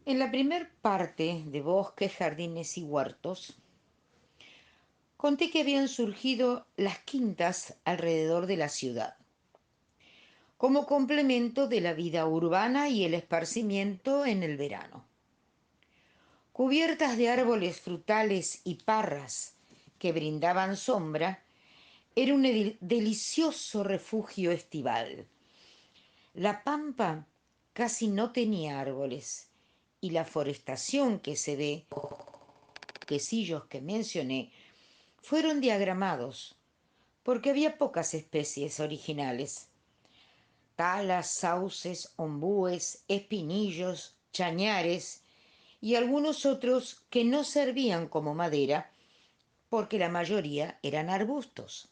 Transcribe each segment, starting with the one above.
En la primer parte de Bosques, Jardines y Huertos, conté que habían surgido las quintas alrededor de la ciudad, como complemento de la vida urbana y el esparcimiento en el verano. Cubiertas de árboles frutales y parras que brindaban sombra, era un delicioso refugio estival. La pampa casi no tenía árboles y la forestación que se ve, quesillos que mencioné, fueron diagramados porque había pocas especies originales. Talas, sauces, ombúes, espinillos, chañares y algunos otros que no servían como madera porque la mayoría eran arbustos.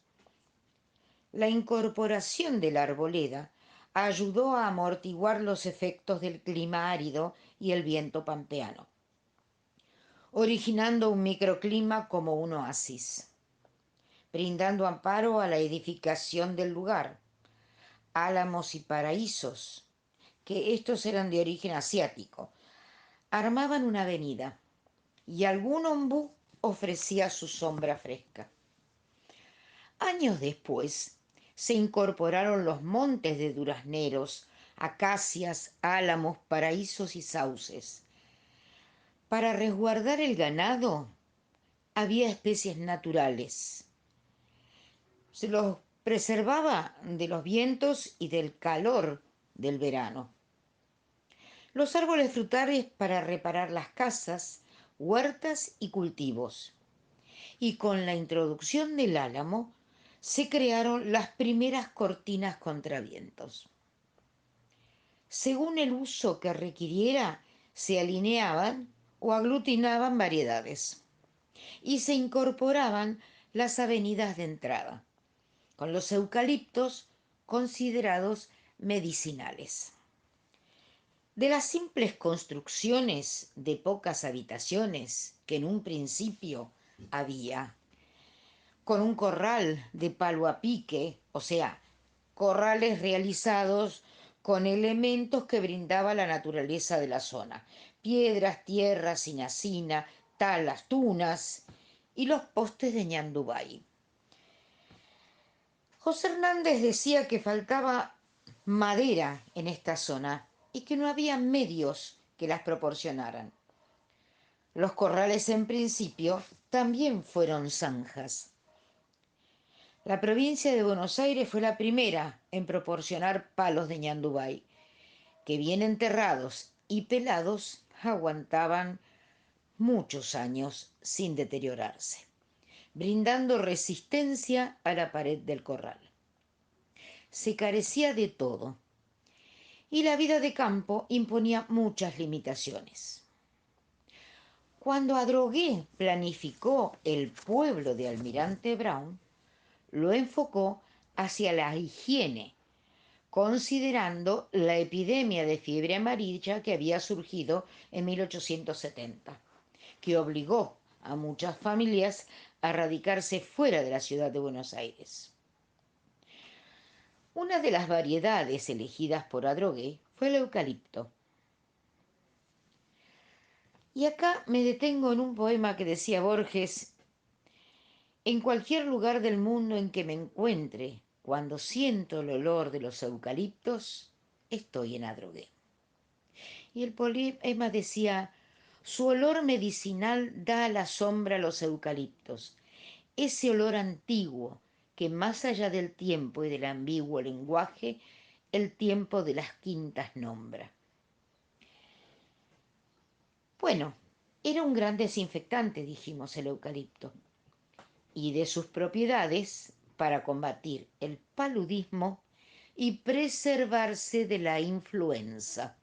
La incorporación de la arboleda ayudó a amortiguar los efectos del clima árido y el viento pampeano, originando un microclima como un oasis, brindando amparo a la edificación del lugar, álamos y paraísos, que estos eran de origen asiático, armaban una avenida y algún ombú ofrecía su sombra fresca. Años después se incorporaron los montes de durazneros, acacias, álamos, paraísos y sauces. Para resguardar el ganado había especies naturales. Se los preservaba de los vientos y del calor del verano. Los árboles frutales para reparar las casas, huertas y cultivos. Y con la introducción del álamo se crearon las primeras cortinas contra vientos. Según el uso que requiriera, se alineaban o aglutinaban variedades y se incorporaban las avenidas de entrada, con los eucaliptos considerados medicinales. De las simples construcciones de pocas habitaciones que en un principio había, con un corral de palo a pique, o sea, corrales realizados con elementos que brindaba la naturaleza de la zona, piedras, tierra, cinacina, talas, tunas y los postes de ñandubay. José Hernández decía que faltaba madera en esta zona y que no había medios que las proporcionaran. Los corrales en principio también fueron zanjas. La provincia de Buenos Aires fue la primera en proporcionar palos de ñandubay, que bien enterrados y pelados aguantaban muchos años sin deteriorarse, brindando resistencia a la pared del corral. Se carecía de todo y la vida de campo imponía muchas limitaciones. Cuando Adrogué planificó el pueblo de Almirante Brown, lo enfocó hacia la higiene, considerando la epidemia de fiebre amarilla que había surgido en 1870, que obligó a muchas familias a radicarse fuera de la ciudad de Buenos Aires. Una de las variedades elegidas por Adrogué fue el eucalipto. Y acá me detengo en un poema que decía Borges: en cualquier lugar del mundo en que me encuentre, cuando siento el olor de los eucaliptos, estoy en Adrogué. Y el poema decía: su olor medicinal da a la sombra a los eucaliptos, ese olor antiguo que más allá del tiempo y del ambiguo lenguaje, el tiempo de las quintas nombra. Bueno, era un gran desinfectante, dijimos, el eucalipto, y de sus propiedades para combatir el paludismo y preservarse de la influenza.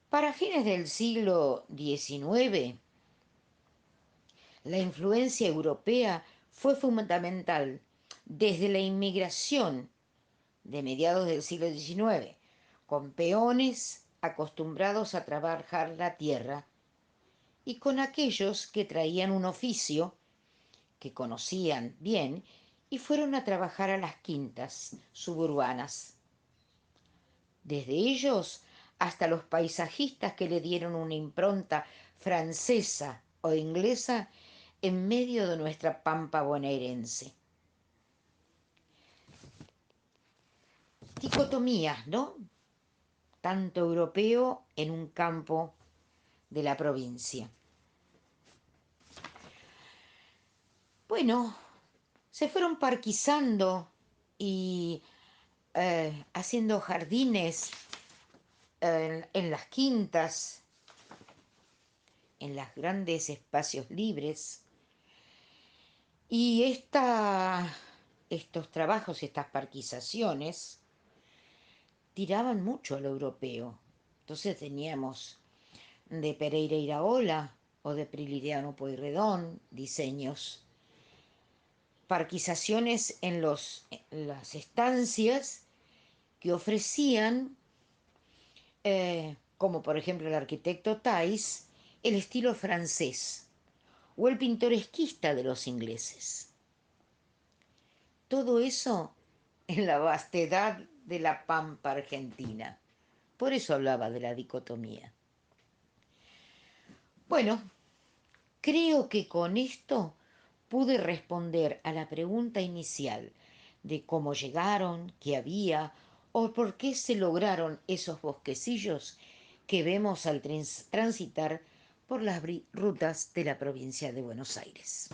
Para fines del siglo XIX, la influencia europea fue fundamental desde la inmigración de mediados del siglo XIX, con peones acostumbrados a trabajar la tierra y con aquellos que traían un oficio que conocían bien y fueron a trabajar a las quintas suburbanas. desde ellos hasta los paisajistas que le dieron una impronta francesa o inglesa en medio de nuestra pampa bonaerense. Dicotomías, ¿no? Tanto europeo en un campo de la provincia. Bueno, se fueron parquizando y haciendo jardines en las quintas, en los grandes espacios libres. Y estos trabajos, estas parquizaciones, tiraban mucho al europeo. Entonces teníamos de Pereira Iraola o de Prilidiano Pueyrredón diseños, parquizaciones en las estancias que ofrecían, como por ejemplo el arquitecto Thais, el estilo francés o el pintoresquista de los ingleses. Todo eso en la vastedad de la pampa argentina. Por eso hablaba de la dicotomía. Bueno, creo que con esto pude responder a la pregunta inicial de cómo llegaron, qué había o por qué se lograron esos bosquecillos que vemos al transitar por las rutas de la provincia de Buenos Aires.